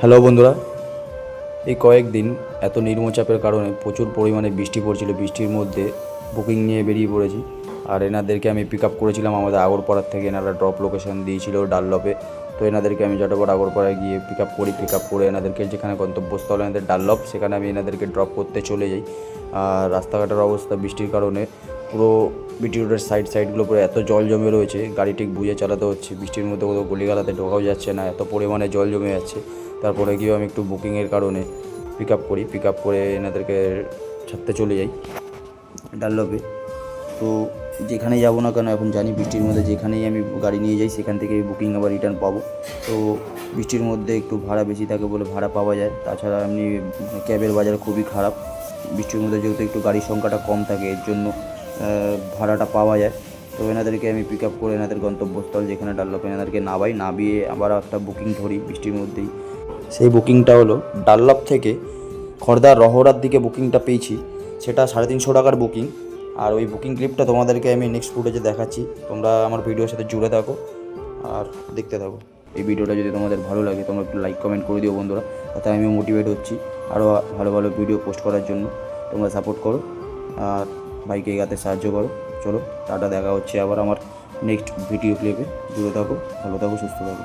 Hello বন্ধুরা, এই কয়েকদিন এত নিম্নচাপের কারণে প্রচুর পরিমাণে বৃষ্টি পড়ছিল। বৃষ্টির মধ্যে বুকিং নিয়ে বেরিয়ে পড়েছি। আর এনাদেরকে আমি পিক আপ করেছিলাম আমাদের আগরপাড়ার থেকে। এনারা ড্রপ লোকেশন দিয়েছিল ডানলপে। তো এনাদেরকে আমি ঝটপট আগরপাড়ায় গিয়ে পিক আপ করি। পিক আপ করে এনাদেরকে যেখানে গন্তব্যস্থল এনাদের ডানলপ, সেখানে আমি এনাদেরকে ড্রপ করতে চলে যাই। আর রাস্তাঘাটের অবস্থা বৃষ্টির কারণে পুরো বিটি রোডের সাইডগুলো পুরো এত জল জমে রয়েছে, গাড়ি ঠিক বুঝে চালাতে হচ্ছে। বৃষ্টির মধ্যে কোথাও গলিগালাতে ঢোকাও যাচ্ছে না, এত পরিমাণে জল জমে যাচ্ছে। তারপরে গিয়েও আমি একটু বুকিংয়ের কারণে পিক আপ করি। পিক আপ করে এনাদেরকে ছাড়তে চলে যাই ডানলপে। তো যেখানেই যাবো না কেন, এখন জানি বৃষ্টির মধ্যে যেখানেই আমি গাড়ি নিয়ে যাই সেখান থেকে বুকিং আবার রিটার্ন পাবো। তো বৃষ্টির মধ্যে একটু ভাড়া বেশি থাকে বলে ভাড়া পাওয়া যায়। তাছাড়া এমনি ক্যাবের বাজার খুবই খারাপ। বৃষ্টির মধ্যে যেহেতু একটু গাড়ির সংখ্যাটা কম থাকে, এর জন্য ভাড়াটা পাওয়া যায়। তো এনাদেরকে আমি পিক আপ করে এনাদের গন্তব্যস্থল যেখানে ডানলপে এনাদেরকে নামিয়ে আবার একটা বুকিং ধরি বৃষ্টির মধ্যেই। সেই বুকিংটা হলো ডানলপ থেকে খড়দার রহড়ার দিকে বুকিংটা পেয়েছি। সেটা 350 টাকার বুকিং। আর ওই বুকিং ক্লিপটা তোমাদেরকে আমি নেক্সট ফুটেজে দেখাচ্ছি। তোমরা আমার ভিডিওর সাথে জুড়ে থাকো আর দেখতে থাকো। এই ভিডিওটা যদি তোমাদের ভালো লাগে তোমরা একটু লাইক কমেন্ট করে দিও বন্ধুরা, তাতে আমি মোটিভেট হচ্ছি আরও ভালো ভালো ভিডিও পোস্ট করার জন্য। তোমরা সাপোর্ট করো আর বাইকে এগাতে সাহায্য করো। চলো টাটা, দেখা হচ্ছে আবার আমার নেক্সট ভিডিও ক্লিপে। জুড়ে থাকো, ভালো থাকো, সুস্থ থাকো।